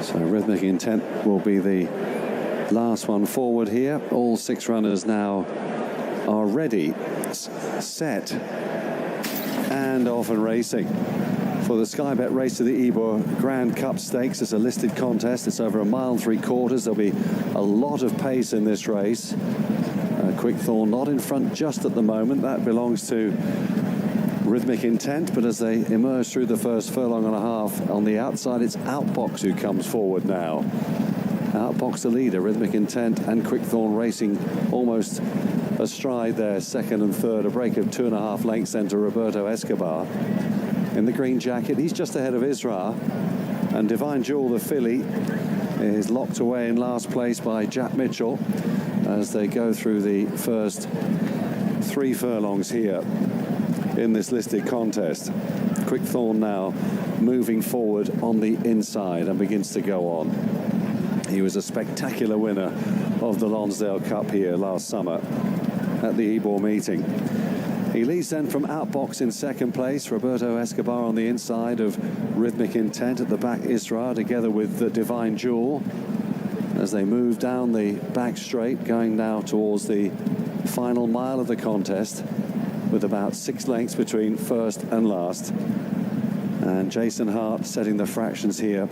So Rhythmic Intent will be the last one forward here. All 6 runners now are ready, set, and off and racing. For the Sky Bet race to the Ebor Grand Cup Stakes, it's a listed contest. It's over 1.75 miles. There'll be a lot of pace in this race. Quickthorn not in front just at the moment. That belongs to Rhythmic Intent, but as they emerge through the first furlong and a half on the outside, it's Outbox who comes forward now. Outbox the leader, Rhythmic Intent and Quickthorn racing almost astride their second and third, a break of 2.5 lengths then to Roberto Escobar. In the green jacket, he's just ahead of Isra, and Divine Jewel, the filly, is locked away in last place by Jack Mitchell as they go through the first 3 furlongs here in this listed contest. Quickthorn now moving forward on the inside and begins to go on. He was a spectacular winner of the Lonsdale Cup here last summer at the Ebor meeting. He leads then from Outbox in second place. Roberto Escobar on the inside of Rhythmic Intent. At the back, Isra together with the Divine Jewel as they move down the back straight, going now towards the final mile of the contest with about 6 lengths between first and last. And Jason Hart setting the fractions here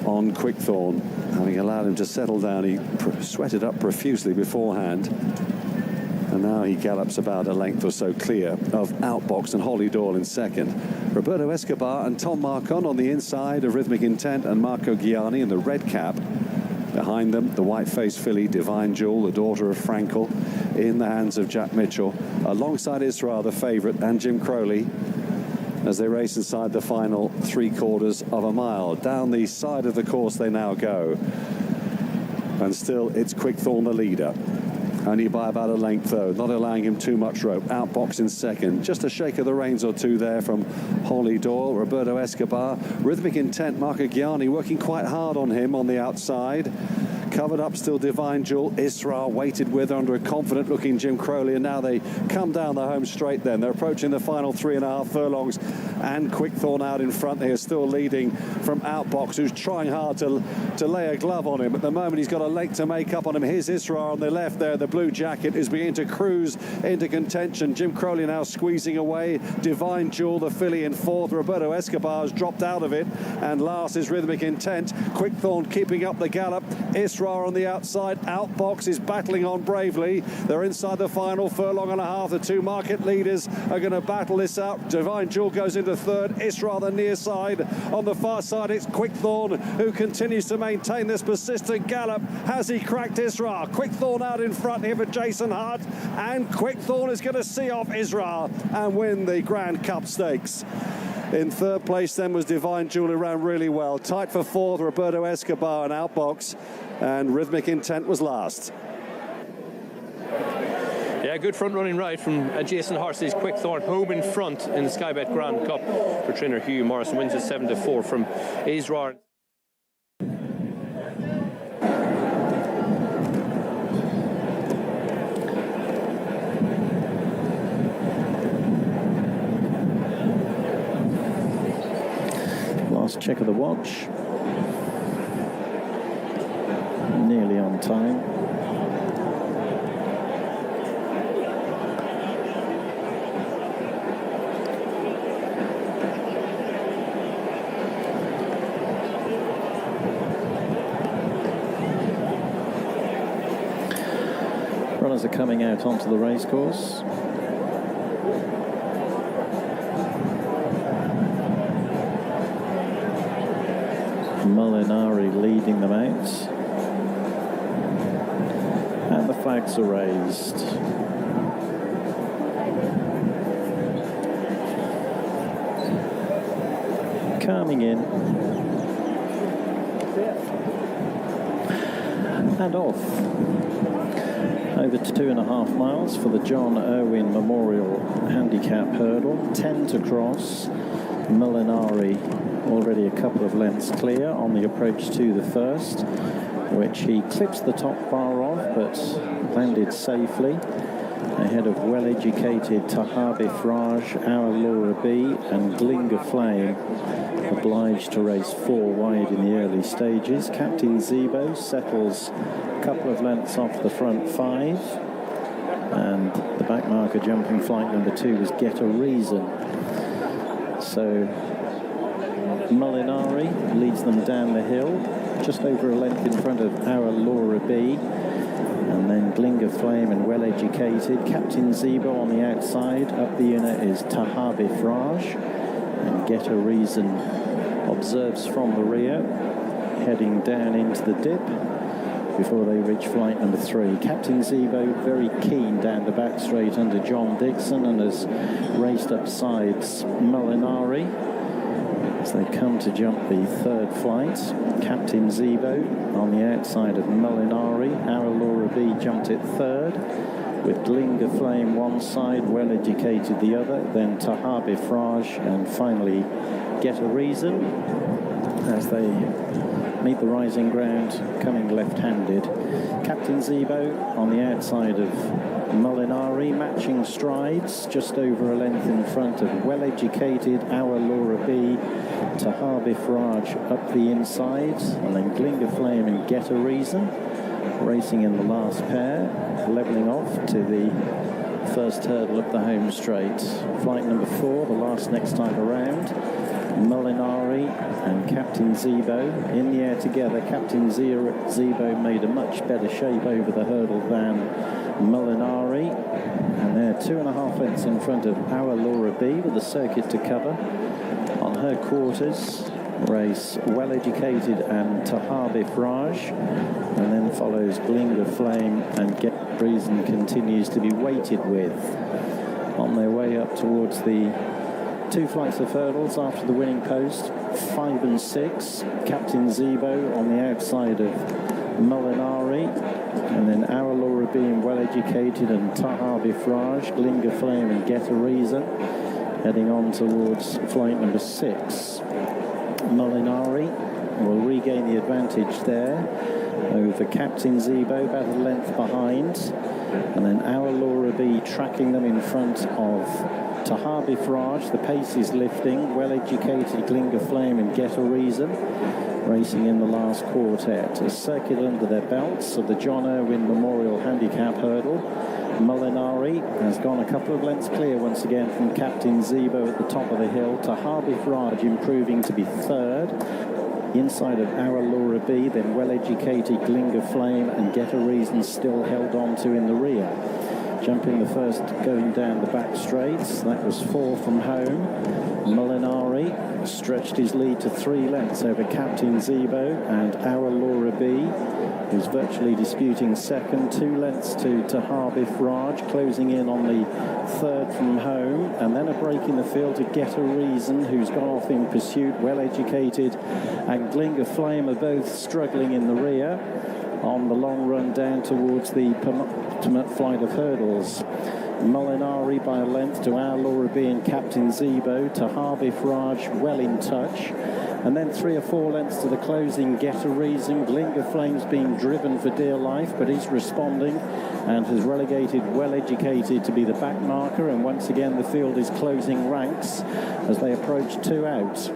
on Quickthorn, having allowed him to settle down. He sweated up profusely beforehand, and now he gallops about a length or so clear of Outbox and Holly Doyle in second. Roberto Escobar and Tom Marcon on the inside of Rhythmic Intent and Marco Gianni in the red cap. Behind them, the white-faced filly Divine Jewel, the daughter of Frankel, in the hands of Jack Mitchell, alongside Isra, the favourite, and Jim Crowley, as they race inside the final 3/4 of a mile. Down the side of the course they now go. And still, it's Quickthorn the leader. Only by about a length, though, not allowing him too much rope. Outbox in second. Just a shake of the reins or two there from Holly Doyle. Roberto Escobar. Rhythmic Intent, Marco Gianni working quite hard on him on the outside. Covered up still Divine Jewel. Isra waited with her under a confident looking Jim Crowley, and now they come down the home straight then. They're approaching the final 3.5 furlongs, and Quickthorn out in front here, still leading from Outbox, who's trying hard to lay a glove on him. At the moment, he's got a length to make up on him. Here's Isra on the left there. The blue jacket is beginning to cruise into contention. Jim Crowley now squeezing away. Divine Jewel, the filly, in fourth. Roberto Escobar has dropped out of it, and last is Rhythmic Intent. Quickthorn keeping up the gallop. Isra on the outside. Outbox is battling on bravely. They're inside the final furlong and a half. The 2 market leaders are going to battle this out. Divine Jewel goes into third. Isra the near side. On the far side, it's Quickthorn who continues to maintain this persistent gallop. Has he cracked Isra? Quickthorn out in front here for Jason Hart, and Quickthorn is going to see off Isra and win the Grand Cup Stakes. In third place then was Divine Jewel, who ran really well. Tight for fourth, Roberto Escobar and Outbox, and Rhythmic Intent was last. Yeah, good front-running ride from Jason Horsley's Quickthorn, home in front in the Sky Bet Grand Cup for trainer Hugh Morrison. Wins it 7-4 from Isra. Last check of the watch. Nearly on time. Runners are coming out onto the racecourse. Molinari leading them out, and the flags are raised. Coming in and off over to 2.5 miles for the John Irwin Memorial Handicap Hurdle. 10 to cross. Molinari already a couple of lengths clear on the approach to the first, which he clips the top bar of but landed safely. ahead of well-educated Tahabe Frage, Our Laura B and Glinga Flame, obliged to race 4 wide in the early stages. Captain Zebo settles a couple of lengths off the front 5, and the back marker jumping flight number 2 was Get a Reason. So Molinari leads them down the hill, just over a length in front of Our Laura B, and then Glinga Flame and Well Educated. Captain Zebo on the outside. Up the unit is Tahabe Frage, and Get a Reason observes from the rear, heading down into the dip before they reach flight number 3. Captain Zebo very keen down the back straight under John Dixon and has raced up sides Molinari as they come to jump the 3rd flight. Captain Zebo on the outside of Molinari. Our Laura B jumped it 3rd, with Glinga Flame one side, Well Educated the other, then Tahabe Frage, and finally Get a Reason as they meet the rising ground, coming left-handed. Captain Zebo on the outside of Molinari, matching strides, just over a length in front of Well Educated, Our Laura B, Tahabe Frage up the inside, and then Glinga Flame and Get a Reason racing in the last pair, levelling off to the first hurdle up the home straight. Flight number 4, the last next time around. Molinari and Captain Zebo in the air together. Captain Zebo made a much better shape over the hurdle than Molinari, and they're 2.5 lengths in front of Our Laura B with the circuit to cover. On her quarters race Well Educated and Tahabe Frage, and then follows Glinga Flame and Get Reason continues to be weighted with. On their way up towards the 2 flights of hurdles after the winning post, 5 and 6. Captain Zebo on the outside of Molinari, and then Our Laura being Well Educated and Tahabe Frage, Glinga Flame and Get a Reason heading on towards flight number 6. Molinari will regain the advantage there over Captain Zebo, about a length behind, and then Our Laura B tracking them in front of Tahabe Frage. The pace is lifting. Well Educated, Glinga Flame and Get a Reason racing in the last quartet. A circuit under their belts of the John Irwin Memorial Handicap Hurdle. Molinari has gone a couple of lengths clear once again from Captain Zebo at the top of the hill. Tahabe Frage improving to be 3rd. Inside of Our Laura B, then Well Educated, Glinga Flame and Get a Reason still held on to in the rear. Jumping the first going down the back straights, that was 4 from home. Molinari stretched his lead to 3 lengths over Captain Zebo and Our Laura B, who's virtually disputing 2nd, 2 lengths to Tahabe Frage, closing in on the 3rd from home, and then a break in the field to Get a Reason, who's gone off in pursuit. Well Educated and Glinga Flame are both struggling in the rear on the long run down towards the penultimate flight of hurdles. Molinari by a length to Our Laura B and Captain Zebo. Tahabe Frage well in touch, and then 3 or 4 lengths to the closing Get a Reason. Glinga Flame's being driven for dear life, but he's responding and has relegated Well Educated to be the back marker, and once again the field is closing ranks as they approach 2 out.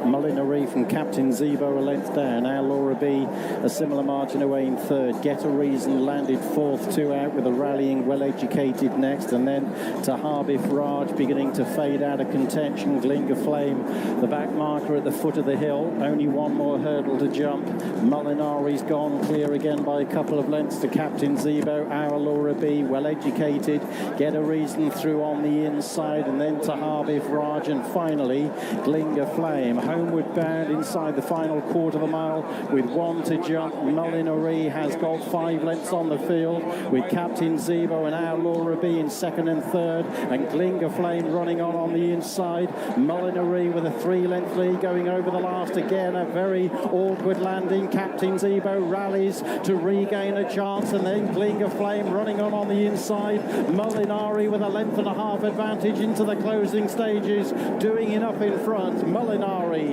Molinari from Captain Zebo a length down. Our Laura B a similar margin away in 3rd. Get a Reason landed 4th, 2 out with a rallying Well Educated next, and then Tahabe Frage beginning to fade out of contention. Glinga Flame the back marker at the foot of the hill. Only 1 more hurdle to jump. Molinari's gone clear again by a couple of lengths to Captain Zebo. Our Laura B Well Educated, Get a Reason through on the inside, and then Tahabe Frage, and finally Glinga Flame homeward bound inside the final quarter of a mile with 1 to jump. Molinari has got 5 lengths on the field with Captain Zebo and Our Laura B in 2nd and 3rd, and Glinga Flame running on the inside. Molinari with a 3-length lead going over the last. Again a very awkward landing. Captain Zebo rallies to regain a chance, and then Glinga Flame running on the inside. Molinari with a 1.5 length advantage into the closing stages, doing enough in front. Molinari.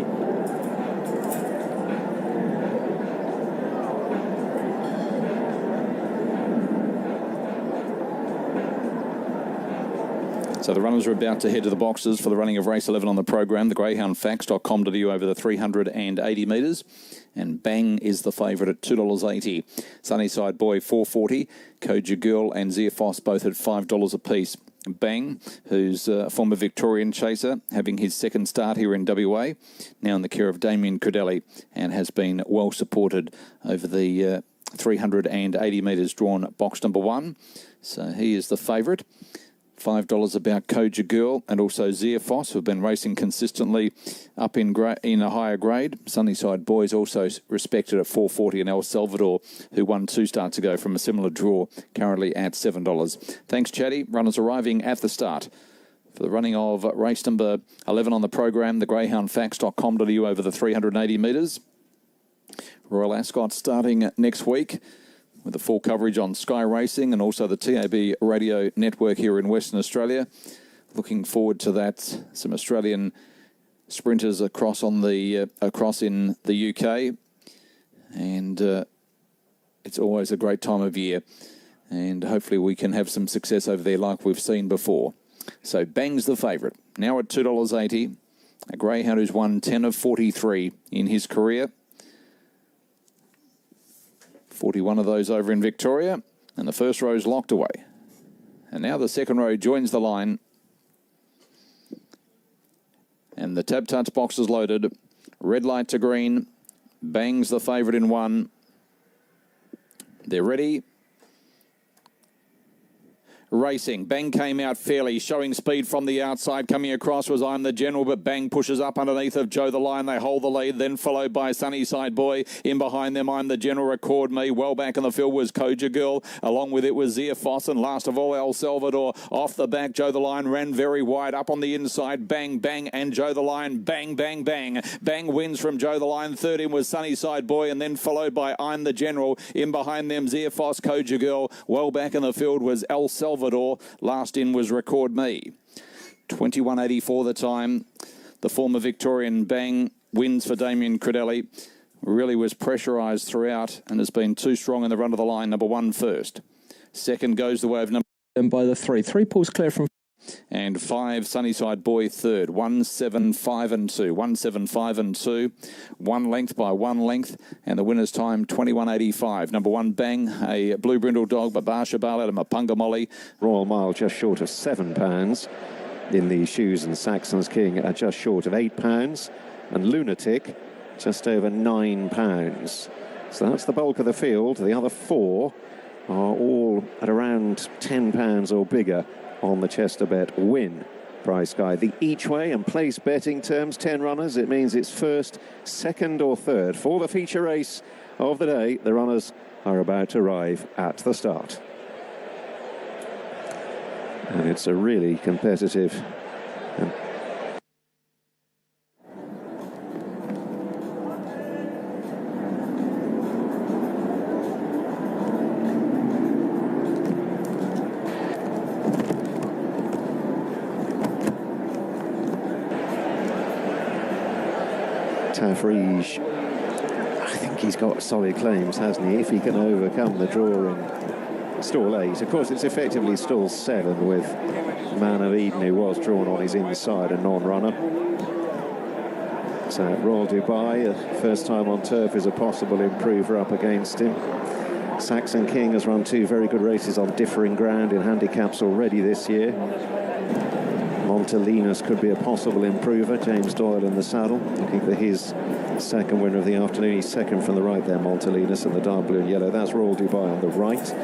So the runners are about to head to the boxes for the running of race 11 on the program, the greyhoundfacts.com.au over the 380 metres. And Bang is the favourite at $2.80. Sunnyside Boy, $4.40. Koja Girl and Zephos both at $5 apiece. Bang, who's a former Victorian chaser, having his second start here in WA, now in the care of Damien Credelli, and has been well supported over the 380 metres drawn box number 1. So he is the favourite. $5 about Koja Girl and also Zephos, who've been racing consistently up in a higher grade. Sunnyside Boys also respected at $4.40, and El Salvador, who won 2 starts ago from a similar draw, currently at $7. Thanks, Chatty. Runners arriving at the start for the running of race number 11 on the program, the greyhoundfacts.com.au over the 380 metres. Royal Ascot starting next week, with the full coverage on Sky Racing and also the TAB radio network here in Western Australia. Looking forward to that. Some Australian sprinters across in the UK, and it's always a great time of year, and hopefully we can have some success over there like we've seen before. So Bang's the favourite, now at $2.80. A greyhound who's won 10 of 43 in his career. 41 of those over in Victoria, and the first row is locked away. And now the second row joins the line, and the Tab Touch box is loaded. Red light to green. Bang's the favourite in 1. They're ready. Racing. Bang came out fairly, showing speed from the outside. Coming across was I'm the General, but Bang pushes up underneath of Joe the Lion. They hold the lead, then followed by Sunnyside Boy. In behind them, I'm the General, Record Me. Well back in the field was Koja Girl. Along with it was Zephos, and last of all, El Salvador. Off the back, Joe the Lion ran very wide. Up on the inside, Bang, Bang, and Joe the Lion. Bang, Bang, Bang. Bang wins from Joe the Lion. Third in was Sunnyside Boy, and then followed by I'm the General. In behind them, Zephos, Koja Girl. Well back in the field was El Salvador. Last in was Record Me. 21.84 the time. The former Victorian Bang wins for Damien Credelli. Really was pressurised throughout and has been too strong in the run of the line. Number 1 first. Second goes the way of number... And by the 3. 3 pulls clear from... And 5, Sunnyside Boy third. 1, 7, 5 and 2. 1, 7, 5 and 2. 1 length by 1 length. And the winner's time, 21.85. Number 1, Bang, a blue brindle dog, Babasha Bale out of Mapunga Molly. Royal Mile just short of £7 in the Shoes, and Saxon's King are just short of £8, and Lunatic just over £9. So that's the bulk of the field. The other 4 are all at around £10 or bigger on the Chesterbet Win price guide. The each way and place betting terms, 10 runners. It means it's first, second or third for the feature race of the day. The runners are about to arrive at the start. And it's a really competitive Tafrige, I think he's got solid claims, hasn't he? If he can overcome the draw in stall 8. Of course, it's effectively stall 7 with Man of Eden, who was drawn on his inside, a non-runner. So Royal Dubai, first time on turf, is a possible improver up against him. Saxon King has run 2 very good races on differing ground in handicaps already this year. Montelinus could be a possible improver. James Doyle in the saddle, looking for his second winner of the afternoon. He's second from the right there, Montelinus, in the dark blue and yellow. That's Royal Dubai on the right.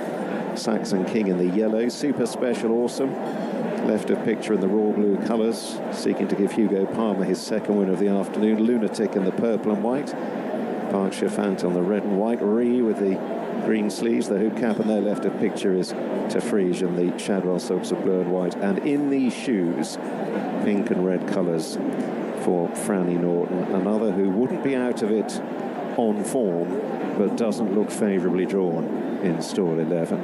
Saxon King in the yellow. Super Special Awesome, left of picture in the raw blue colours, seeking to give Hugo Palmer his second winner of the afternoon. Lunatic in the purple and white. Berkshire Fant on the red and white. Ree with the green sleeves, the hoop cap, and their left of picture is Tafrige and the Shadwell silks of blue and white. And in these shoes, pink and red colours for Franny Norton, another who wouldn't be out of it on form, but doesn't look favourably drawn in stall 11.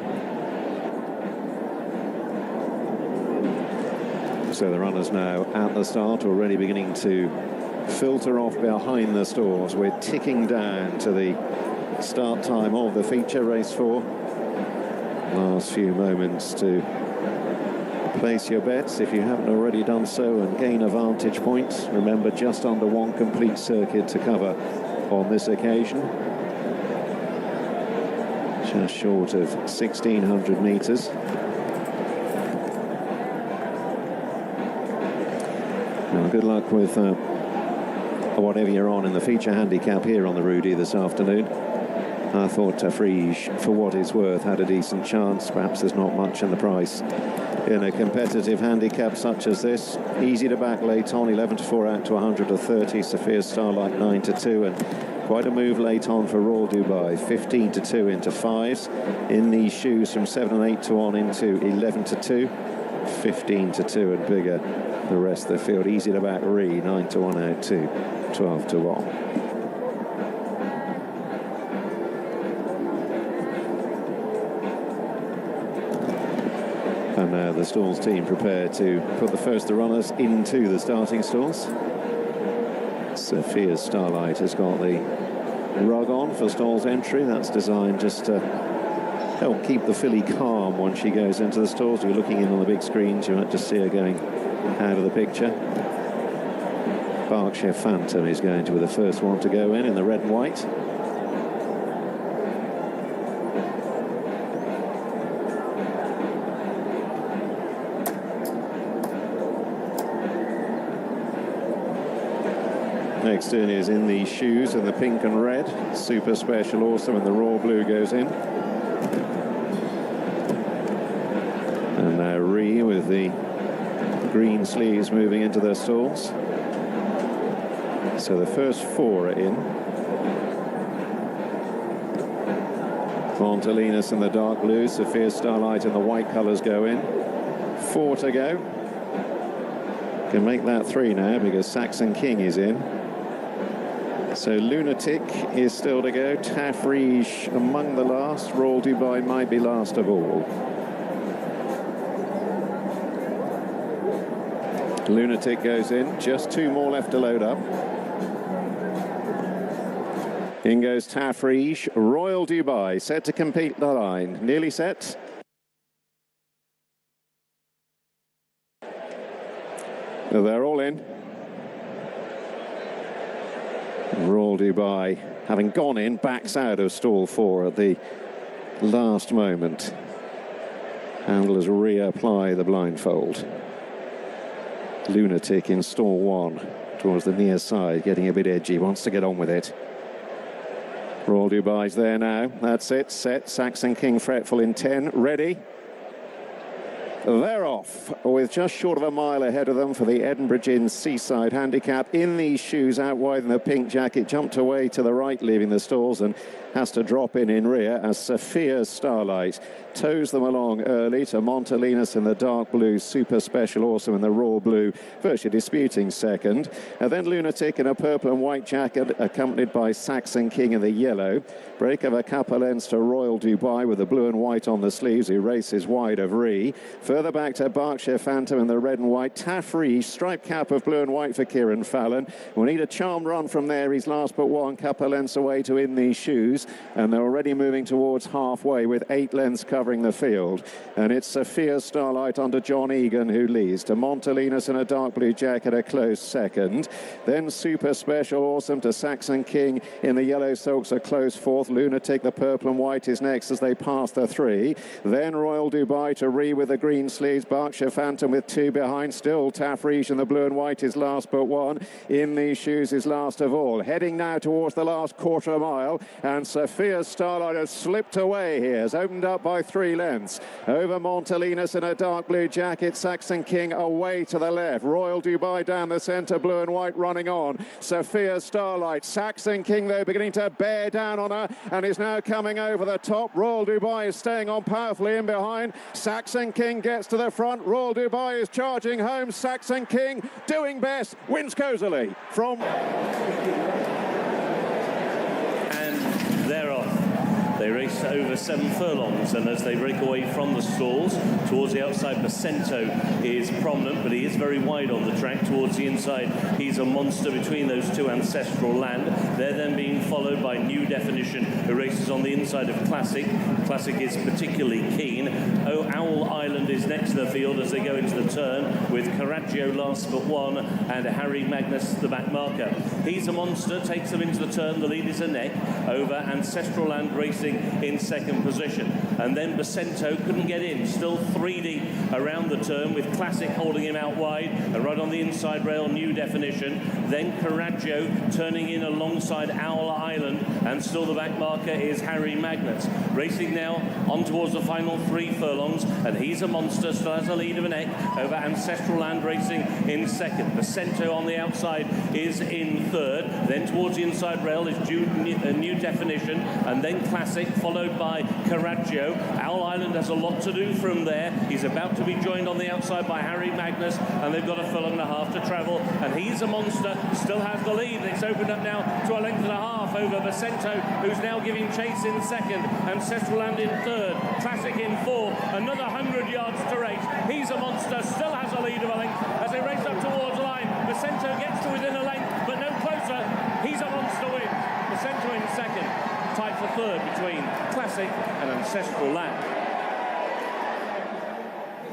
So the runners now at the start, already beginning to filter off behind the stalls. We're ticking down to the start time of the feature, race 4. Last few moments to place your bets if you haven't already done so and gain a vantage point. Remember, just under one complete circuit to cover on this occasion. Just short of 1,600 metres. Well, good luck with whatever you're on in the feature handicap here on the Rudy this afternoon. I thought Tafrige, for what it's worth, had a decent chance. Perhaps there's not much in the price in a competitive handicap such as this. Easy to back late on, 11-4 out to 130. Sophia Starlight 9-2, and quite a move late on for Royal Dubai, 15-2 into fives. In these shoes from 7-8 to on into 11-2, 15-2 and bigger. The rest of the field easy to back. Re 9-1 out to 12-1. And now the stalls team prepare to put the first of the runners into the starting stalls. Sophia Starlight has got the rug on for stalls entry. That's designed just to help keep the filly calm when she goes into the stalls. You're looking in on the big screens, you might just see her going out of the picture. Berkshire Phantom is going to be the first one to go in the red and white. Next in is In These Shoes in the pink and red. Super Special Awesome and the raw blue goes in. And now Re with the green sleeves moving into their stalls. So the first four are in. Montelinus in the dark blue, Sophia Starlight in the white colours go in. 4 to go. Can make that 3 now because Saxon King is in. So Lunatic is still to go. Tafrige among the last. Royal Dubai might be last of all. Lunatic goes in. Just 2 more left to load up. In goes Tafrige. Royal Dubai set to compete the line. Nearly set. They're all in. Royal Dubai, having gone in, backs out of stall 4 at the last moment. Handlers reapply the blindfold. Lunatic in stall 1 towards the near side, getting a bit edgy, wants to get on with it. Royal Dubai's there now. That's it, set. Saxon King fretful in 10, ready. They're off with just short of a mile ahead of them for the Edinburgh Gin Seaside Handicap. In These Shoes, out wide in the pink jacket, jumped away to the right, leaving the stalls, and has to drop in rear as Sophia Starlight tows them along early to Montelinus in the dark blue, Super Special Awesome in the raw blue, virtually disputing second. And then Lunatic in a purple and white jacket, accompanied by Saxon King in the yellow. Break of a couple lengths to Royal Dubai with the blue and white on the sleeves, who races wide of Re. Further back to Berkshire Phantom in the red and white. Tafrige, striped cap of blue and white for Kieran Fallon. We'll need a charmed run from there. He's last but one, couple lengths away to In These Shoes. And they're already moving towards halfway with 8 lengths covering the field. And it's Sophia Starlight under John Egan who leads. To Montelinus in a dark blue jacket, a close second. Then Super Special Awesome to Saxon King in the yellow silks, a close fourth. Lunatic, the purple and white, is next as they pass the 3. Then Royal Dubai to Re with the green sleeves. Berkshire Phantom with 2 behind. Still Tafrige in the blue and white is last but one. In These Shoes is last of all. Heading now towards the last quarter of a mile. And Sophia Starlight has slipped away here. Has opened up by 3 lengths. Over Montelinus in a dark blue jacket. Saxon King away to the left. Royal Dubai down the centre. Blue and white running on. Sophia Starlight. Saxon King, though, beginning to bear down on her and is now coming over the top. Royal Dubai is staying on powerfully in behind. Saxon King gets to the front. Royal Dubai is charging home. Saxon King doing best. Wins cosily from... And they're off. They race over 7 furlongs, and as they break away from the stalls, towards the outside, Bacento is prominent, but he is very wide on the track. Towards the inside, he's a monster between those two, Ancestral Land. They're then being followed by New Definition, who races on the inside of Classic. Classic is particularly keen. Oh, Owl Island is next to the field as they go into the turn, with Coraggio last but one, and Harry Magnus the back marker. He's a monster, takes them into the turn. The lead is a neck over Ancestral Land racing in second position. And then Bacento couldn't get in, still 3D around the turn, with Classic holding him out wide, and right on the inside rail, New Definition. Then Coraggio turning in alongside Owl Island, and still the back marker is Harry Magnus. Racing now on towards the final 3 furlongs, and he's a monster, still has a lead of a neck over Ancestral Land racing in second. Bacento on the outside is in third. Then towards the inside rail is New Definition, and then Classic, followed by Coraggio. Owl Island has a lot to do from there. He's about to be joined on the outside by Harry Magnus, and they've got a furlong and a half to travel, and he's a monster, still has the lead. It's opened up now to a length and a half over Bacento, who's now giving chase in second, Ancestral Land in third, Classic in fourth, another 100 yards to race. He's a monster, still has a lead of a length as they race up towards the line. Bacento gets to within a length, but no closer. He's a monster win. Bacento in second, tied for third between Classic and Ancestral Land.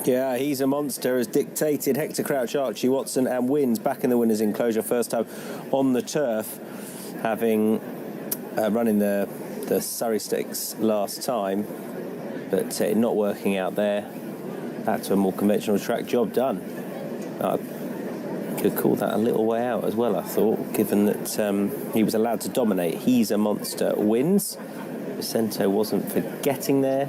Yeah, he's a monster, as dictated. Hector Crouch, Archie Watson, and wins back in the winner's enclosure, first time on the turf, having run in the Surrey Stakes last time, but not working out there. Back to a more conventional track. Job done. Could call that a little way out as well, I thought, given that he was allowed to dominate. He's a monster wins. Bacento wasn't for getting there.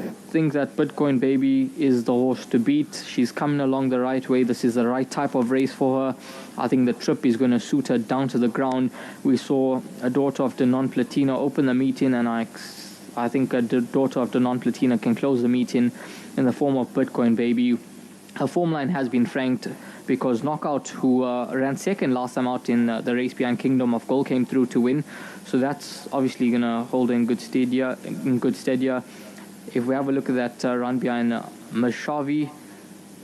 I think that Bitcoin Baby is the horse to beat. She's coming along the right way. This is the right type of race for her. I think the trip is going to suit her down to the ground. We saw a daughter of Danon Platina open the meeting, and I think a daughter of Danon Platina can close the meeting in the form of Bitcoin Baby. Her form line has been franked because Knockout, who ran second last time out in the race behind Kingdom of Gold, came through to win. So that's obviously going to hold in good stead here. If we have a look at that run behind Mashavi,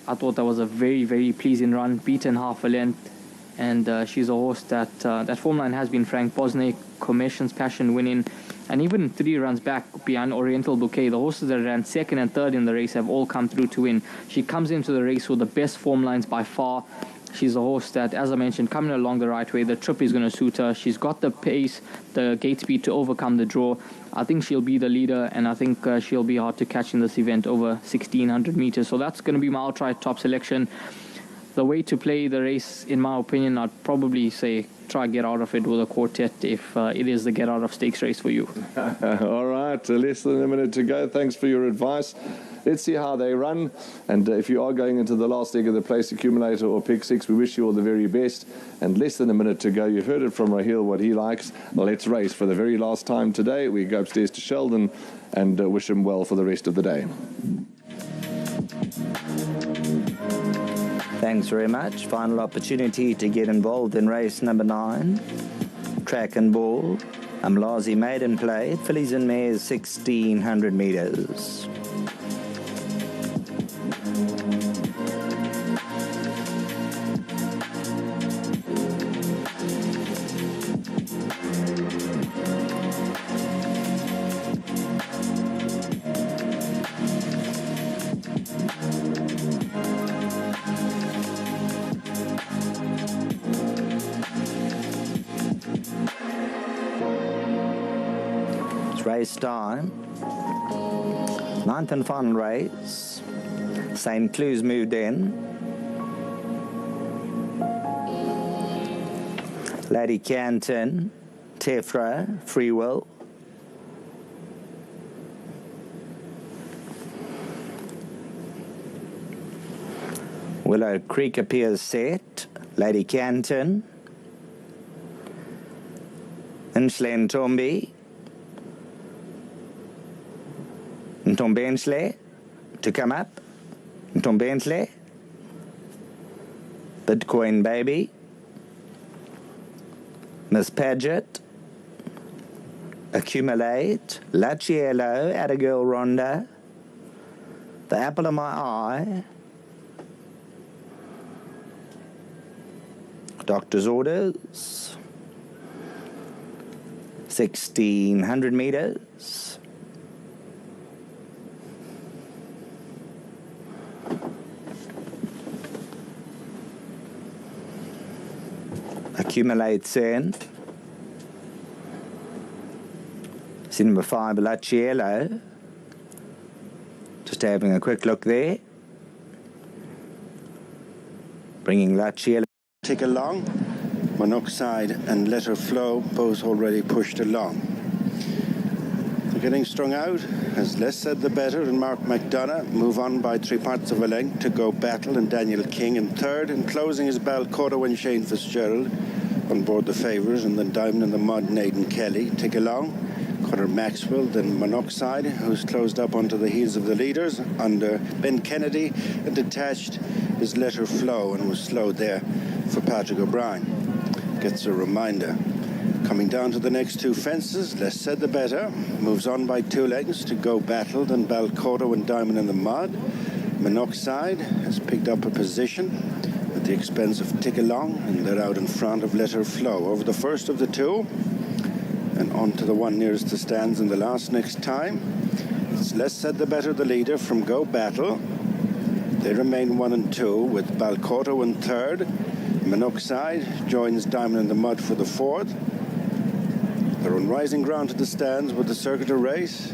I thought that was a very, very pleasing run, beaten half a length. And she's a horse that form line has been franked. Bosnay, Commission's Passion winning. And even 3 runs back behind Oriental Bouquet, the horses that ran second and third in the race have all come through to win. She comes into the race with the best form lines by far. She's a horse that, as I mentioned, coming along the right way. The trip is going to suit her. She's got the pace, the gate speed to overcome the draw. I think she'll be the leader, and I think she'll be hard to catch in this event over 1,600 meters. So that's going to be my outright top selection. The way to play the race, in my opinion, I'd probably say try get out of it with a quartet if it is the get out of stakes race for you. All right, less than a minute to go. Thanks for your advice. Let's see how they run. And if you are going into the last leg of the place accumulator or pick 6, we wish you all the very best. And less than a minute to go. You've heard it from Raheel, what he likes. Let's race for the very last time today. We go upstairs to Sheldon and wish him well for the rest of the day. Thanks very much. Final opportunity to get involved in race number 9. Track and Ball. Mlazi Maiden Play. Fillies and Mares 1,600 metres. Race time. 9th and final race. St. Cloud's moved in. Lady Canton, Tefra, Free Will. Willow Creek appears set. Lady Canton. Inchlen Tombi. Ntombensle to come up. Ntombensle. Bitcoin Baby. Miss Paget. Accumulate, Lachiello, Attagirl Ronda, The Apple of My Eye, Doctor's Orders, 1600 meters, Accumulate Sen, see number 5, Lachiello, just having a quick look there, bringing Lachiello. Take along, Monoxide and Let Her Flow both already pushed along. They're getting strung out, as Less Said the Better and Mark McDonough move on by 3/4 of a length to Go Battle and Daniel King in third, and closing is Balcotto and Shane Fitzgerald on board the favours, and then Diamond in the Mud and Aidan Kelly. Take along, Connor Maxwell, then Monoxide, who's closed up onto the heels of the leaders under Ben Kennedy, and detached is Let Her Flow and was slowed there for Patrick O'Brien. Gets a reminder. Coming down to the next two fences, Less Said the Better moves on by 2 lengths to Go Battle, then Balcotto and Diamond in the Mud. Monoxide has picked up a position at the expense of Tick Along, and they're out in front of Let Her Flow. Over the first of the two, and on to the one nearest the stands in the last next time. It's Less Said the Better, the leader from Go Battle. They remain 1 and 2 with Balcotto in third. Monoxide joins Diamond in the Mud for the fourth. They're on rising ground to the stands with the circuit of race.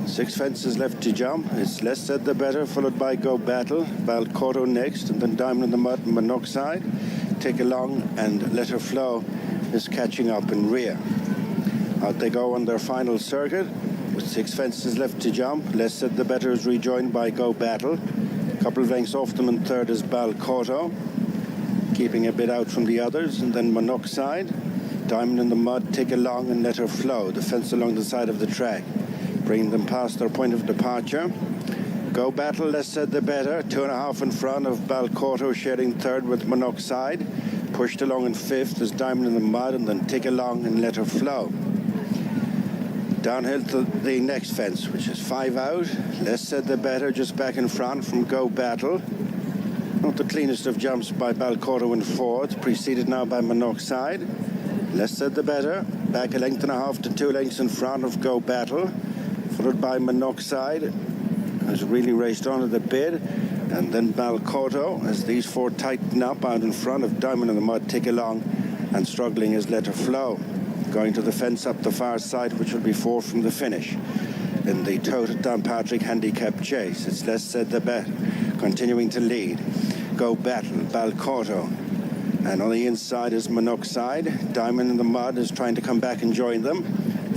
6 fences left to jump. It's Less Said the Better, followed by Go Battle, Balcotto next, and then Diamond in the Mud and Monoxide. Take Along and Let Her Flow is catching up in rear. Out they go on their final circuit with 6 fences left to jump. Less Said the Better is rejoined by Go Battle. A couple of lengths off them in third is Balcotto, keeping a bit out from the others, and then Monoxide, Diamond in the Mud, Take Along and Let Her Flow, the fence along the side of the track, bringing them past their point of departure. Go Battle, Less Said the Better, 2.5 in front of Balcotto, sharing third with Monoxide. Pushed along in fifth is Diamond in the Mud, and then Take Along and Let Her Flow. Downhill to the next fence, which is 5 out. Less Said the Better just back in front from Go Battle. Not the cleanest of jumps by Balcotto in fourth, preceded now by Monoxide. Less Said the Better, back 1.5 to 2 lengths in front of Go Battle, followed by Monoxide, has really raced on at the bid, and then Balcotto, as these 4 tighten up out in front of Diamond in the Mud, Take Along, and struggling is Let Her Flow. Going to the fence up the far side, which will be 4 from the finish. In the Toted Downpatrick handicap chase, it's Less Said the Better, continuing to lead. Go Battle, Balcotto, and on the inside is Monoxide. Diamond in the Mud is trying to come back and join them.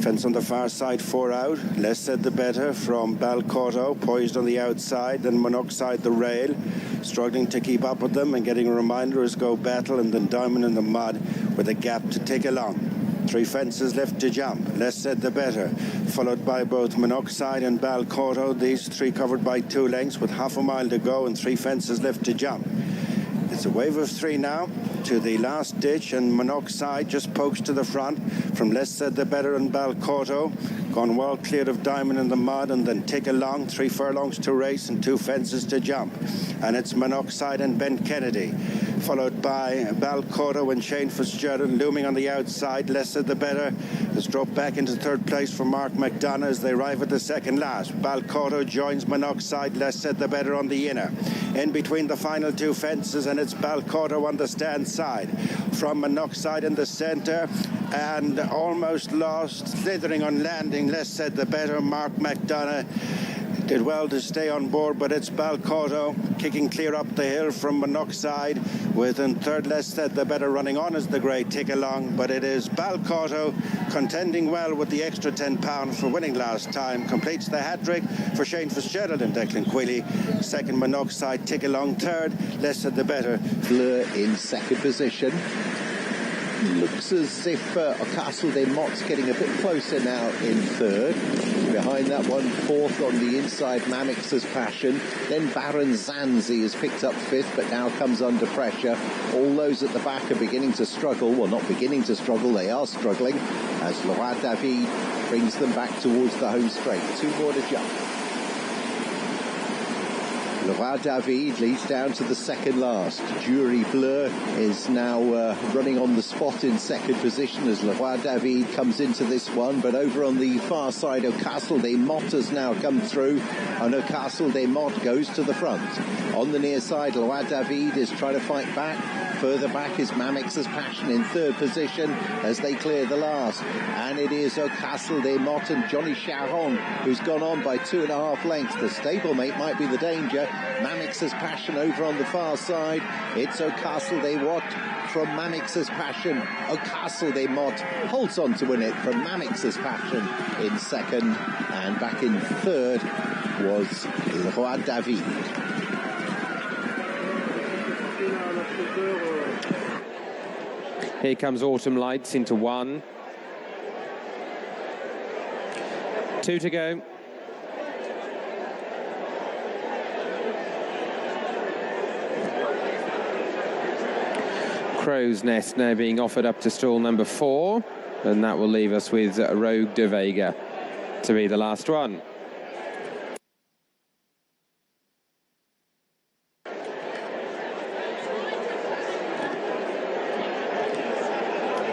Fence on the far side, 4 out. Less Said the Better from Balcotto, poised on the outside, then Monoxide the rail, struggling to keep up with them, and getting a reminder is Go Battle, and then Diamond in the Mud with a gap to Take Along. 3 fences left to jump. Less Said the Better, followed by both Monoxide and Balcotto. These 3 covered by 2 lengths with half a mile to go and 3 fences left to jump. It's a wave of 3 now to the last ditch, and Monoxide just pokes to the front from Less Said the Better and Balcotto. Gone well cleared of Diamond in the Mud, and then Take Along, 3 furlongs to race and 2 fences to jump. And it's Monoxide and Ben Kennedy, followed by Balcotto and Shane Fitzgerald looming on the outside. Less Said the Better has dropped back into third place for Mark McDonough as they arrive at the second last. Balcotto joins Monoxide, Less Said the Better on the inner. In between the final 2 fences, and it's Balcotto on the stand side. From Monoxide in the centre, and almost lost, slithering on landing, Less Said the Better. Mark McDonough did well to stay on board, but it's Balcotto kicking clear up the hill from Monoxide, with in third Less Said the Better running on as the grey Tick Along, but it is Balcotto contending well with the extra £10 for winning last time. Completes the hat-trick for Shane Fitzgerald and Declan Quilly. Second Monoxide, Tick Along third, Less Said the Better. Fleur in second position. Looks as if Castle des Mottes getting a bit closer now in third. Behind that one, fourth on the inside, Mamix's Passion. Then Baron Zanzi has picked up fifth, but now comes under pressure. All those at the back are beginning to struggle. Well, not beginning to struggle, they are struggling, as Leroy David brings them back towards the home straight. 2 more to jump. Leroy David leads down to the second last. Jury Bleu is now running on the spot in second position as Leroy David comes into this one. But over on the far side, Castle des Mottes has now come through, and Castle des Mottes goes to the front. On the near side, Leroy David is trying to fight back. Further back is Mamix's Passion in third position as they clear the last. And it is Castle des Mottes and Johnny Charon who's gone on by 2.5 lengths. The stablemate might be the danger. Mamix's Passion over on the far side. It's Castle des Mottes from Mamix's Passion. Castle des Mottes holds on to win it from Mamix's Passion in second. And back in third was Leroy David. Here comes Autumn Lights into 1. 2 to go. Crow's Nest now being offered up to stall number 4, and that will leave us with Rogue de Vega to be the last one.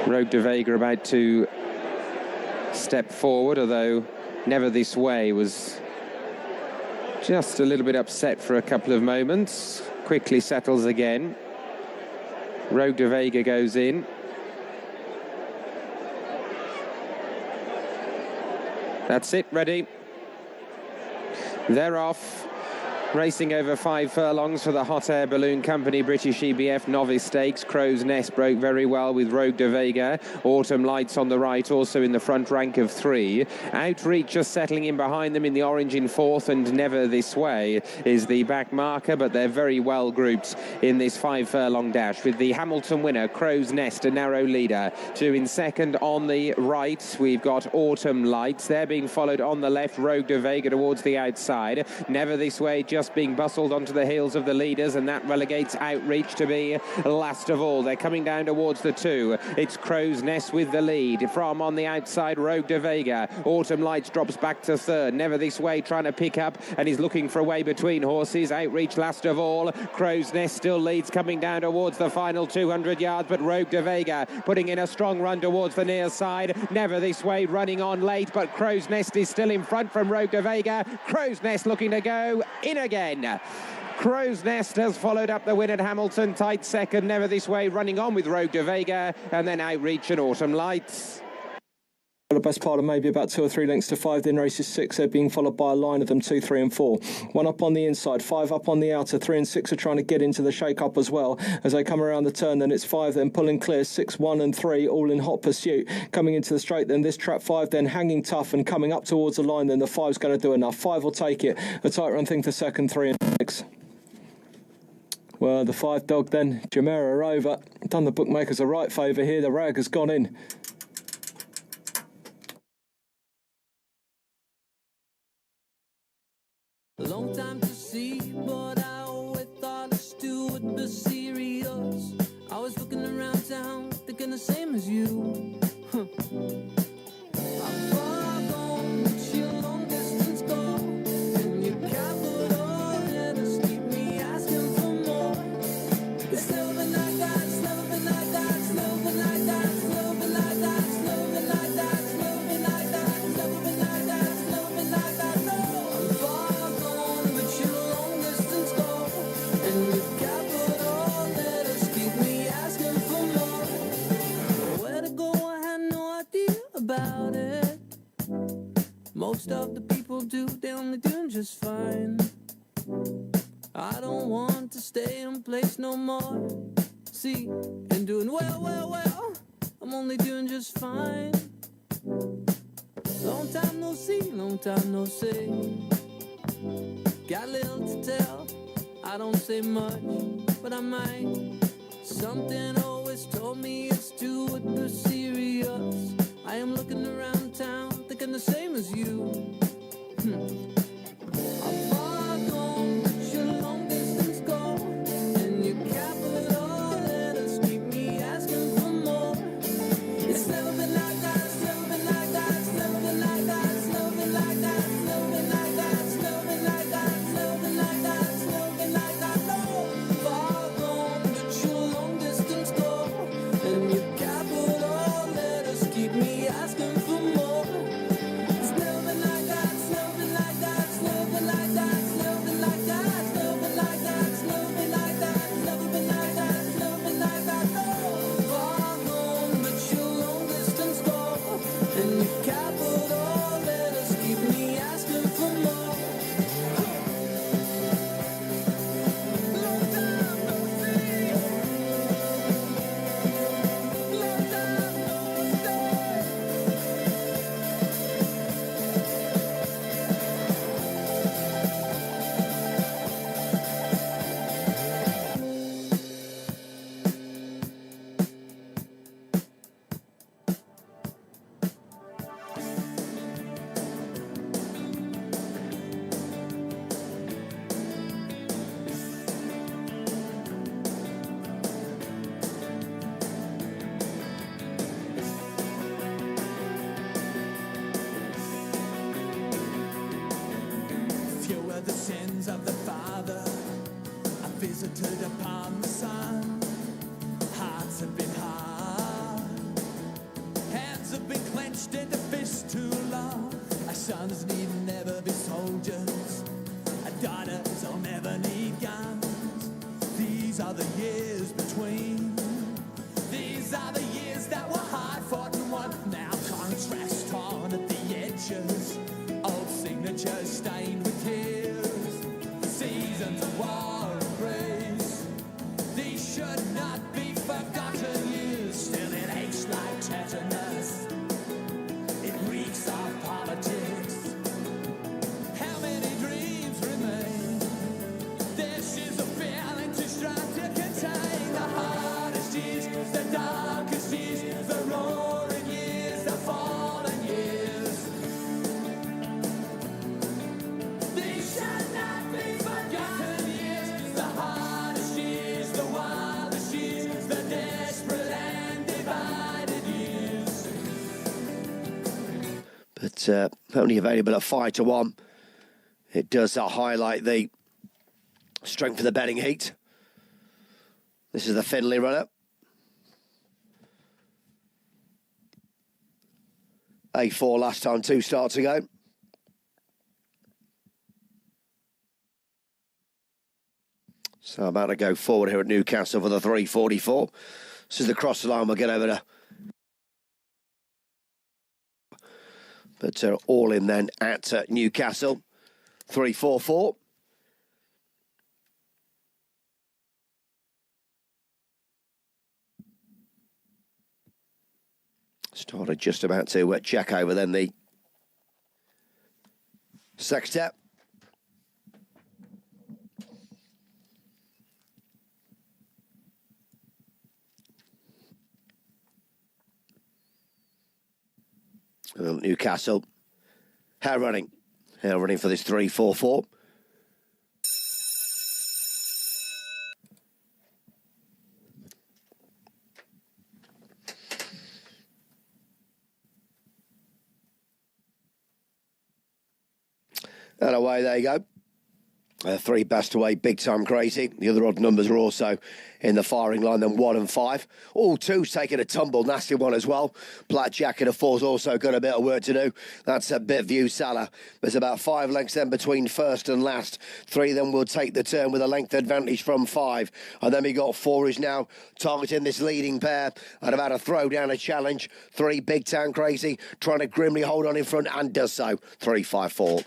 Rogue de Vega about to step forward, although Never This Way was just a little bit upset for a couple of moments. Quickly settles again. Rogue de Vega goes in. That's it, ready. They're off. Racing over 5 furlongs for the Hot Air Balloon Company British EBF Novice Stakes. Crow's Nest broke very well with Rogue de Vega. Autumn Lights on the right, also in the front rank of 3. Outreach just settling in behind them in the orange in 4th, and Never This Way is the back marker, but they're very well grouped in this 5 furlong dash with the Hamilton winner, Crow's Nest, a narrow leader. 2 in second on the right, we've got Autumn Lights. They're being followed on the left, Rogue de Vega towards the outside. Never This Way just being bustled onto the heels of the leaders, and that relegates Outreach to be last of all. They're coming down towards the 2. It's Crow's Nest with the lead. From on the outside, Rogue de Vega. Autumn Lights drops back to third. Never This Way trying to pick up, and he's looking for a way between horses. Outreach last of all. Crow's Nest still leads, coming down towards the final 200 yards, but Rogue de Vega putting in a strong run towards the near side. Never This Way running on late, but Crow's Nest is still in front from Rogue de Vega. Crow's Nest looking to go in again. Crow's Nest has followed up the win at Hamilton, tight second. Never This Way running on with Rogue de Vega, and then Outreach and Autumn Lights. The best part of maybe about 2 or 3 lengths to 5, then races 6. They're being followed by a line of them, 2, 3 and 4. 1 up on the inside, 5 up on the outer, 3 and 6 are trying to get into the shake-up as well. As they come around the turn, then it's 5 then pulling clear, 6, 1 and 3, all in hot pursuit. Coming into the straight, then this trap 5 then hanging tough and coming up towards the line, then the 5's going to do enough. 5 will take it. A tight run thing for second, 3 and 6. Well, the 5 dog then, Jumeirah over. Done the bookmakers a right favour here. The rag has gone in. Long time to see, but I always thought us two would be serious. I was looking around town, thinking the same as you. I'm far gone, but your long distance call, and your capital letters keep me asking for more. It's never been like that, it's never been like that, it's never been like that, it's never been like that, it's never been like that, it's never been like that, it's never been like that, it's never been like that, no. I'm far gone, but your long distance call, and your capital letters keep me asking for more. Where to go, I had no idea about it. Most of the people do, they only doing just fine. I don't want to stay in place no more. See, and doing well, I'm only doing just fine. Long time no see, long time no see. Got little to tell, I don't say much, but I might. Something always always told me it's too serious. I am looking around town, thinking the same as you. I'm far gone, but your long distance go, and your capital letters keep me asking for more. It's never been like that, it's never been like that, it's never been like that, it's never been like that, it's never been like that, it's never been like that, it's never been like that, it's never been like that, no. Far gone, but your long distance go, and your capital letters keep me asking for more. It's never been like that, it's never been like that, it's never been like that, it's never been like that, it's never been like that, it's never been like that, it's never been like that, it's never been like that, no. Far gone, but your long distance go, and your capital letters keep me asking for more. Long time no see, long time no stay. Few are the sins of the father are visited upon the son. Hearts have been hard, hands have been clenched into fists too long. Our sons need never be soldiers, our daughters will never need guns. These are the years between, these are the years that were hard fought and won. Now contrast torn at the edges, old signatures stained with tears, seasons of war and grace. These should not be forgotten years. Still it aches like tetanus, it reeks of politics. How many dreams remain? This is a feeling too strong to contain. The hardest years, the darkest years, the roaring years, the fallen years. These shall not be forgotten years. The hardest years, the wildest years, the desperate and divided years. But only available at 5 to 1. It does highlight the strength of the betting heat. This is the Finley runner. A4 last time, 2 starts ago. So about to go forward here at Newcastle for the 344. This is the cross line. We'll get over to. But all in then at Newcastle. 344. Started just about to check over then the sextet. Well, Newcastle, hair running for this 344. And away they go. 3 best away, big time crazy. The other odd numbers are also in the firing line, then 1 and 5. All 2's taking a tumble, nasty one as well. Black Jacket of 4's also got a bit of work to do. That's a bit view Salah. There's about 5 lengths then between first and last. 3 then will take the turn with a length advantage from 5. And then we got 4 who's now targeting this leading pair and about to throw down a challenge. 3 big time crazy, trying to grimly hold on in front and does so. 3-5-4.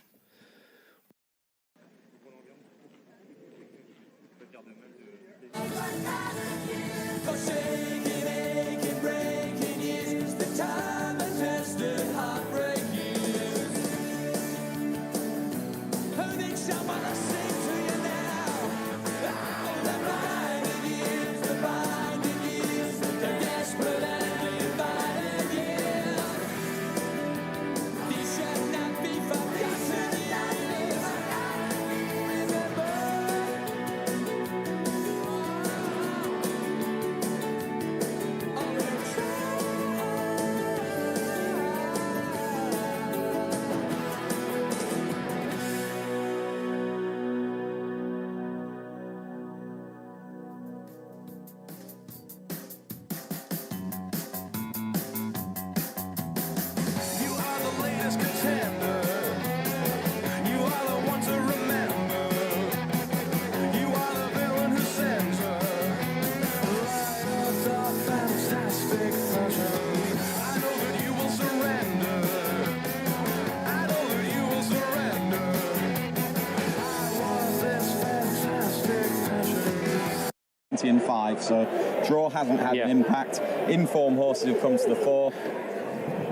5, so draw hasn't had an impact. Informed horses have come to the fore.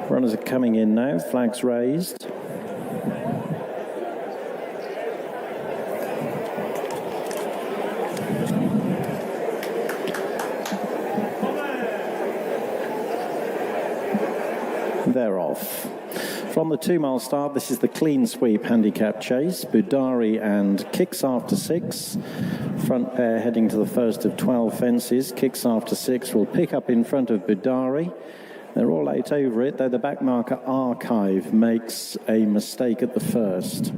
Runners are coming in now, flags raised. They're off. From the 2 mile start, this is the clean sweep handicap chase. Budari and Kicks After 6. Front pair heading to the first of 12 fences. Kicks After 6 will pick up in front of Budari. They're all out over it, though the back marker Archive makes a mistake at the first.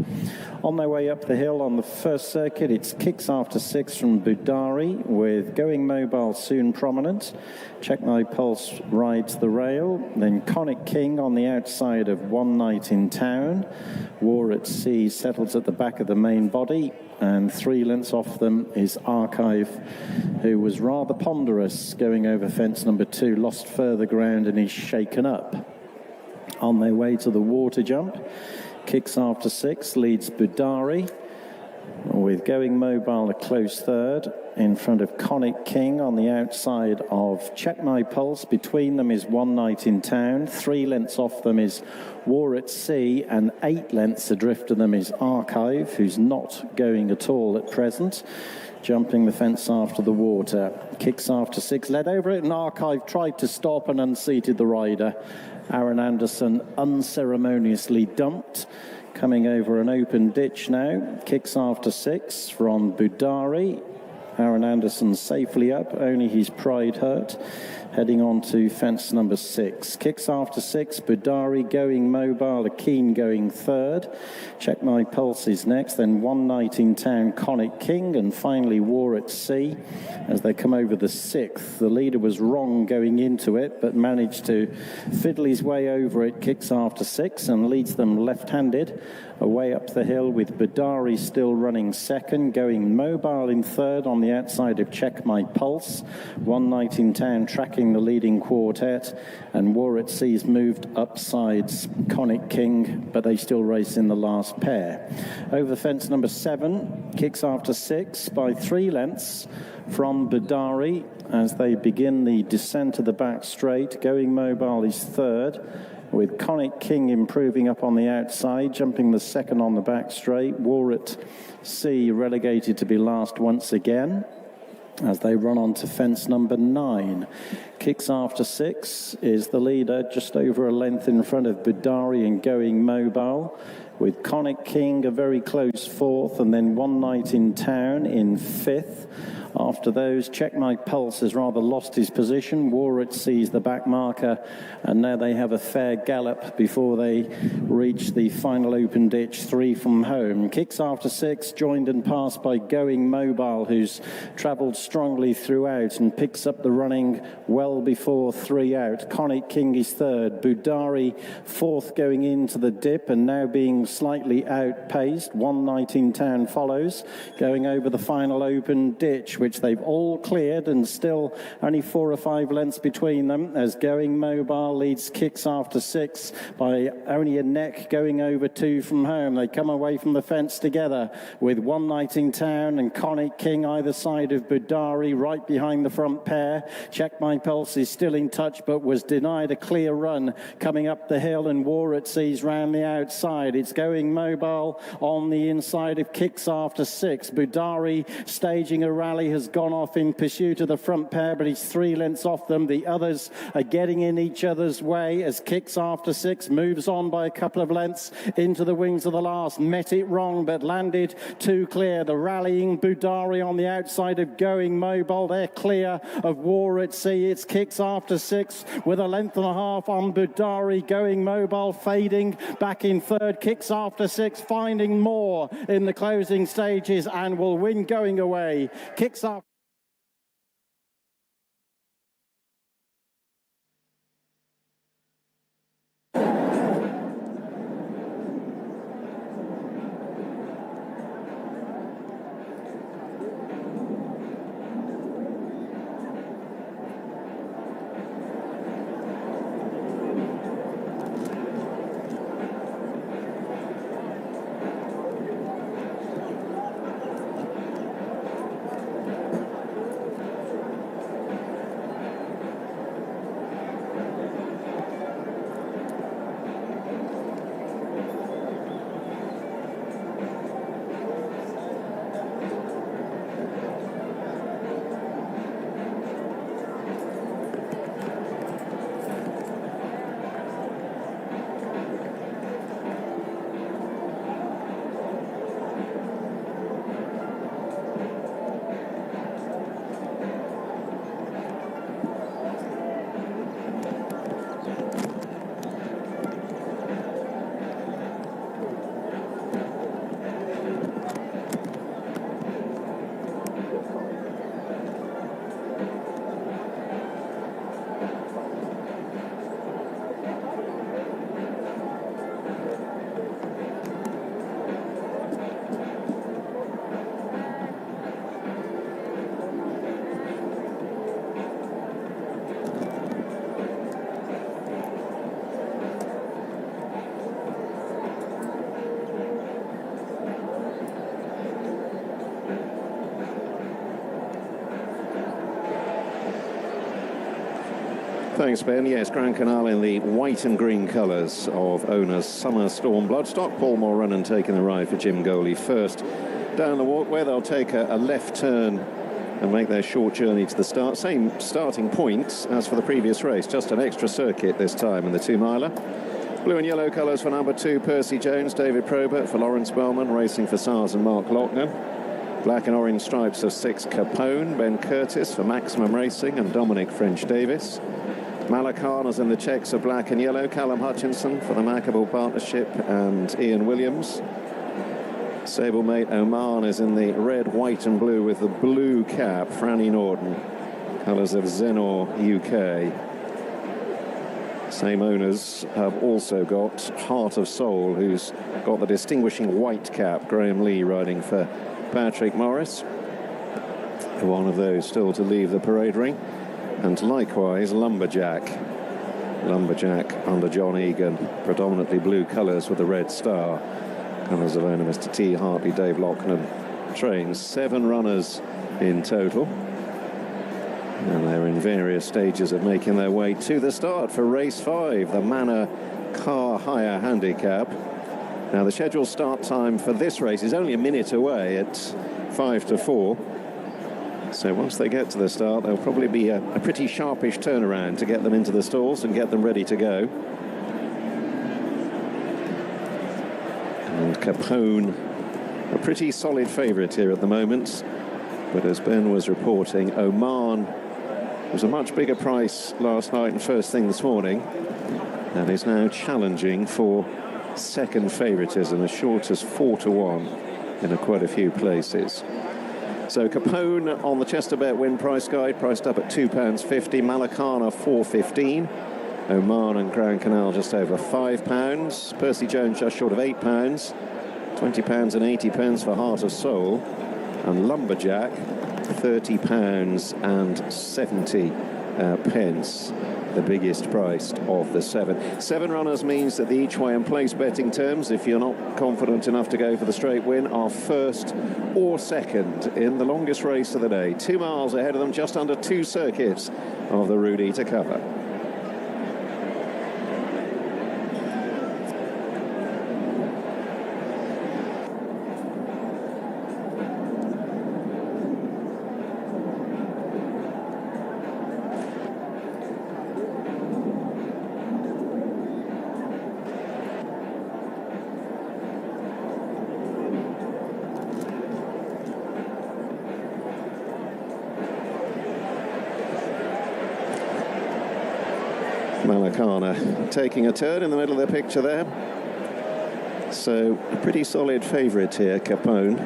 On their way up the hill on the first circuit, it's Kicks After 6 from Budari, with Going Mobile soon prominent. Check My Pulse rides the rail. Then Conic King on the outside of One Night in Town. War at Sea settles at the back of the main body. And 3 lengths off them is Archive, who was rather ponderous going over fence number 2, lost further ground and is shaken up. On their way to the water jump, Kicks After 6 leads Budari, with Going Mobile a close third. In front of Conic King on the outside of Check My Pulse. Between them is One Night in Town. 3 lengths off them is War at Sea, and 8 lengths adrift of them is Archive, who's not going at all at present. Jumping the fence after the water. Kicks After 6 led over it, and Archive tried to stop and unseated the rider. Aaron Anderson unceremoniously dumped. Coming over an open ditch now. Kicks After 6 from Budari. Aaron Anderson safely up, only his pride hurt. Heading on to fence number 6. Kicks After 6, Budari, Going Mobile, a keen going third. Check My Pulse is next, then One Night in Town, Conic King, and finally War at Sea as they come over the 6th. The leader was wrong going into it, but managed to fiddle his way over it. Kicks After 6 and leads them left-handed away up the hill, with Budari still running second. Going Mobile in third on the outside of Check My Pulse. One Night in Town tracking the leading quartet, and War at Sea's moved upsides Conic King, but they still race in the last pair. Over fence number 7, Kicks After 6 by 3 lengths from Budari as they begin the descent of the back straight. Going Mobile is third, with Conic King improving up on the outside, jumping the second on the back straight. War at Sea relegated to be last once again as they run on to fence number 9. Kicks After 6 is the leader, just over a length in front of Budari and Going Mobile, with Conic King a very close 4th, and then One Night in Town in 5th. After those, Check My Pulse has rather lost his position. War at Sea is the back marker, and now they have a fair gallop before they reach the final open ditch, 3 from home. Kicks After 6, joined and passed by Going Mobile, who's travelled strongly throughout and picks up the running well before 3 out. Conic King is third. Budari 4th going into the dip and now being slightly outpaced. One Night in Town follows, going over the final open ditch, which they've all cleared, and still only 4 or 5 lengths between them as Going Mobile leads Kicks After 6 by only a neck, going over 2 from home. They come away from the fence together with One Night in Town and Conic King either side of Budari, right behind the front pair. Check My Pulse is still in touch but was denied a clear run coming up the hill, and War at Sea's round the outside. It's Going Mobile on the inside of Kicks After 6. Budari staging a rally has gone off in pursuit of the front pair, but he's 3 lengths off them. The others are getting in each other's way as Kicks After 6 moves on by a couple of lengths into the wings of the last. Met it wrong, but landed 2 clear. The rallying Budari on the outside of Going Mobile. They're clear of War at Sea. It's Kicks After 6 with a length and a half on Budari. Going Mobile fading back in third. Kicks After 6 finding more in the closing stages and will win going away. Kicks After Thanks, Ben. Yes, Grand Canal in the white and green colours of owner's Summer Storm Bloodstock. Paul Mulrennan taking the ride for Jim Goley first. Down the walkway, they'll take a left turn and make their short journey to the start. Same starting point as for the previous race, just an extra circuit this time in the 2-miler. Blue and yellow colours for number 2, Percy Jones, David Probert for Lawrence Bellman, racing for Sars and Mark Lochner. Black and orange stripes of 6, Capone, Ben Curtis for Maximum Racing and Dominic French Davis. Malakana's in the checks of black and yellow, Callum Hutchinson for the Mackable Partnership and Ian Williams. Stablemate Oman is in the red, white and blue with the blue cap, Franny Norton, colours of Zenor UK. Same owners have also got Heart of Soul, who's got the distinguishing white cap, Graham Lee riding for Patrick Morris. One of those still to leave the parade ring. And likewise, Lumberjack under John Egan, predominantly blue colours with a red star. Colours of owner Mr. T. Hartley, Dave Loughnane trains. 7 runners in total. And they're in various stages of making their way to the start for race 5, the Manor Car Hire Handicap. Now, the scheduled start time for this race is only a minute away at 5 to 4. So once they get to the start, there'll probably be a pretty sharpish turnaround to get them into the stalls and get them ready to go. And Capone, a pretty solid favourite here at the moment. But as Ben was reporting, Oman was a much bigger price last night and first thing this morning, and is now challenging for second favouritism, as short as 4 to 1 in quite a few places. So Capone on the Chesterbet win price guide, priced up at £2.50. Malakana £4.15. Oman and Grand Canal just over £5. Percy Jones just short of £8. £20 and 80 pence for Heart of Soul. And Lumberjack £30 and 70 pence. The biggest priced of the 7. 7 runners means that the each way and place betting terms, if you're not confident enough to go for the straight win, are first or second in the longest race of the day. 2 miles ahead of them, just under 2 circuits of the Rudy to cover. Malakana taking a turn in the middle of the picture there. So a pretty solid favourite here, Capone.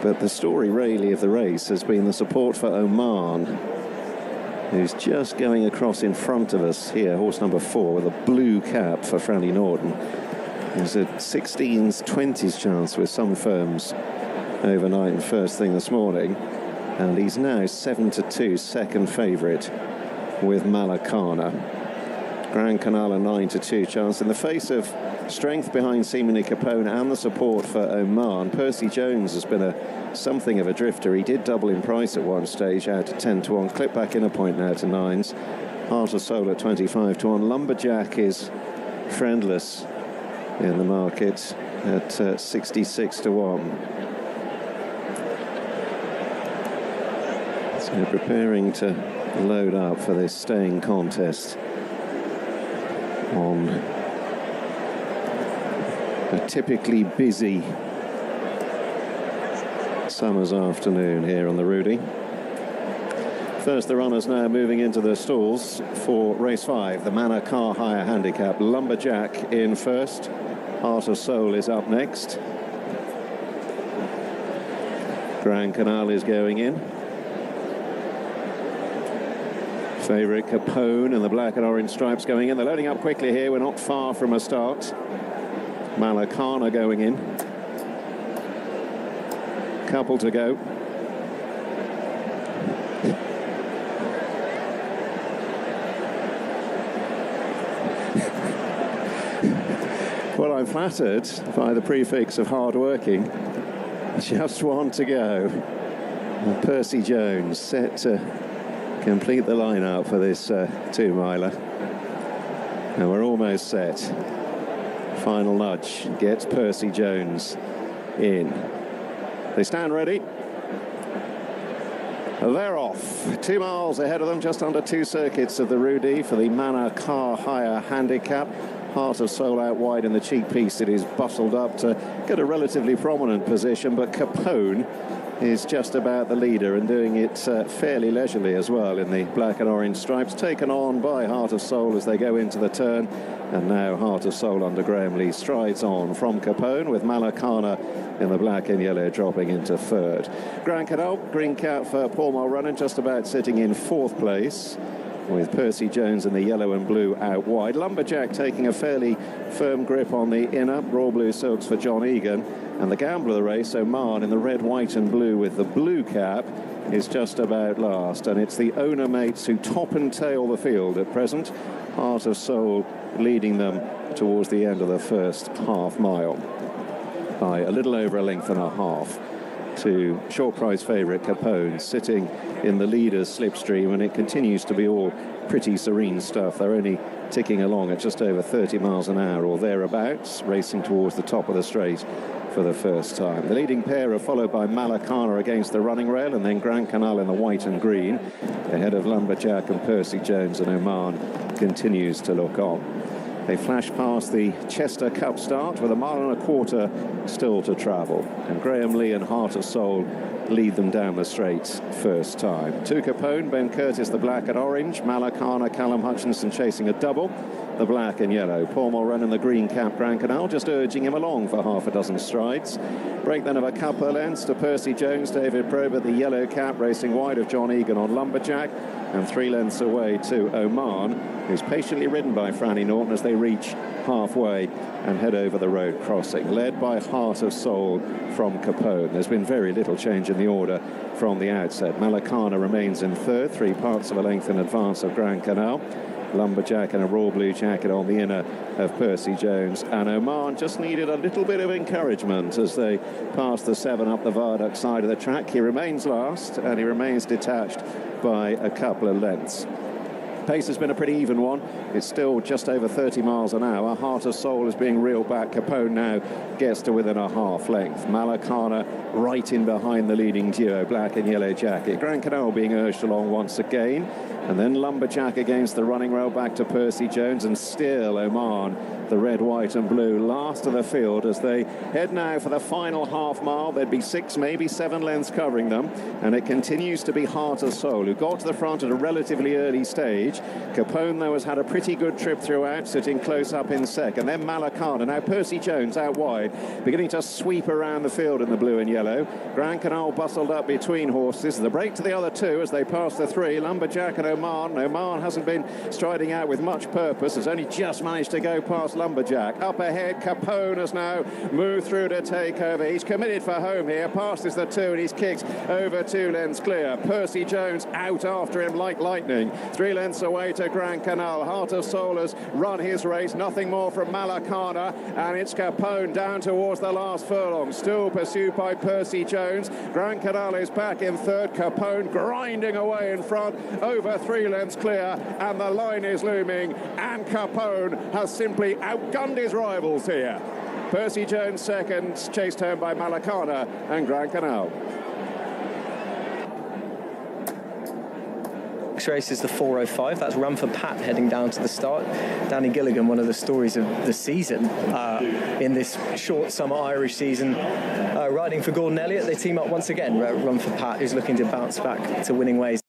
But the story really of the race has been the support for Oman, who's just going across in front of us here, horse number 4 with a blue cap for Franny Norton. There's a 16s, 20s chance with some firms overnight and first thing this morning. And he's now 7 to 2, second favourite with Malakana. Grand Canal a 9 to 2 chance in the face of strength behind seemingly Capone and the support for Oman. Percy Jones has been something of a drifter. He did double in price at one stage, out to 10 to 1. Clip back in a point now to 9s. Heart of Soul at 25 to 1. Lumberjack is friendless in the market at 66 to 1. So preparing to load up for this staying contest on a typically busy summer's afternoon here on the Rudy. First, the runners now moving into the stalls for race 5, the Manor Car Hire Handicap. Lumberjack in first. Heart of Soul is up next. Grand Canal is going in. Favourite Capone and the black and orange stripes going in. They're loading up quickly here. We're not far from a start. Malakana going in. Couple to go. Well, I'm flattered by the prefix of hard-working. Just one to go. And Percy Jones set to complete the line out for this 2-miler. And we're almost set. Final nudge gets Percy Jones in. They stand ready. They're off. 2 miles ahead of them, just under 2 circuits of the Rudy for the Manor Car Hire Handicap. Heart of Soul out wide in the cheek piece. It is bustled up to get a relatively prominent position, but Capone is just about the leader and doing it fairly leisurely as well in the black and orange stripes, taken on by Heart of Soul as they go into the turn. And now Heart of Soul under Graham Lee strides on from Capone, with Malacana in the black and yellow dropping into third. Grand Canal, green cap for Paul Mulrennan, just about sitting in 4th place, with Percy Jones in the yellow and blue out wide. Lumberjack taking a fairly firm grip on the inner, raw blue silks for John Egan. And the gambler of the race, Oman, in the red, white and blue with the blue cap, is just about last. And it's the owner mates who top and tail the field at present. Heart of Soul leading them towards the end of the first half mile by a little over a length and a half to short price favourite Capone, sitting in the leader's slipstream, and it continues to be all pretty serene stuff. They're only ticking along at just over 30 miles an hour or thereabouts, racing towards the top of the straight for the first time. The leading pair are followed by Malacana against the running rail, and then Grand Canal in the white and green. Ahead of Lumberjack and Percy Jones, and Oman continues to look on. They flash past the Chester Cup start with 1.25 miles still to travel. And Graham Lee and Heart of Soul lead them down the straight first time. To Capone, Ben Curtis, the black and orange. Malacana, Callum Hutchinson chasing a double. The black and yellow. Paul Mulrennan, the green cap, Grand Canal, just urging him along for half a dozen strides. Break then of a couple of lengths to Percy Jones, David Probert, the yellow cap, racing wide of John Egan on Lumberjack. And 3 lengths away to Oman, who's patiently ridden by Franny Norton as they reach halfway and head over the road crossing, led by Heart of Soul from Capone. There's been very little change in the order from the outset. Malacana remains in third, 3 parts of a length in advance of Grand Canal. Lumberjack and a raw blue jacket on the inner of Percy Jones, and Oman just needed a little bit of encouragement as they pass the 7 up the viaduct side of the track. He remains last, and he remains detached by a couple of lengths. Pace has been a pretty even one. It's still just over 30 miles an hour. Heart of Soul is being reeled back. Capone now gets to within a half length. Malacana right in behind the leading duo, black and yellow jacket. Grand Canal being urged along once again. And then Lumberjack against the running rail back to Percy Jones, and still Oman, the red, white and blue, last of the field as they head now for the final half mile. There'd be 6, maybe 7 lengths covering them, and it continues to be Heart of Soul, who got to the front at a relatively early stage. Capone, though, has had a pretty good trip throughout, sitting close up in second. Then Malacana. Now Percy Jones out wide, beginning to sweep around the field in the blue and yellow. Grand Canal bustled up between horses. The break to the other 2 as they pass the 3. Lumberjack and Oman. Oman hasn't been striding out with much purpose, has only just managed to go past Lumberjack. Up ahead, Capone has now moved through to take over. He's committed for home here, passes the 2, and he's kicked over 2 lengths clear. Percy Jones out after him like lightning. 3 lengths away to Grand Canal. Heart of Soul has run his race, nothing more from Malacana, and it's Capone down towards the last furlong, still pursued by Percy Jones. Grand Canal is back in third. Capone grinding away in front, over 3 lengths clear, and the line is looming, and Capone has simply outgunned his rivals here. Percy Jones second, chased home by Malacana and Grand Canal. Next race is the 4:05. That's Run for Pat heading down to the start. Danny Gilligan, one of the stories of the season in this short summer Irish season, riding for Gordon Elliott. They team up once again. Run for Pat, who's looking to bounce back to winning ways.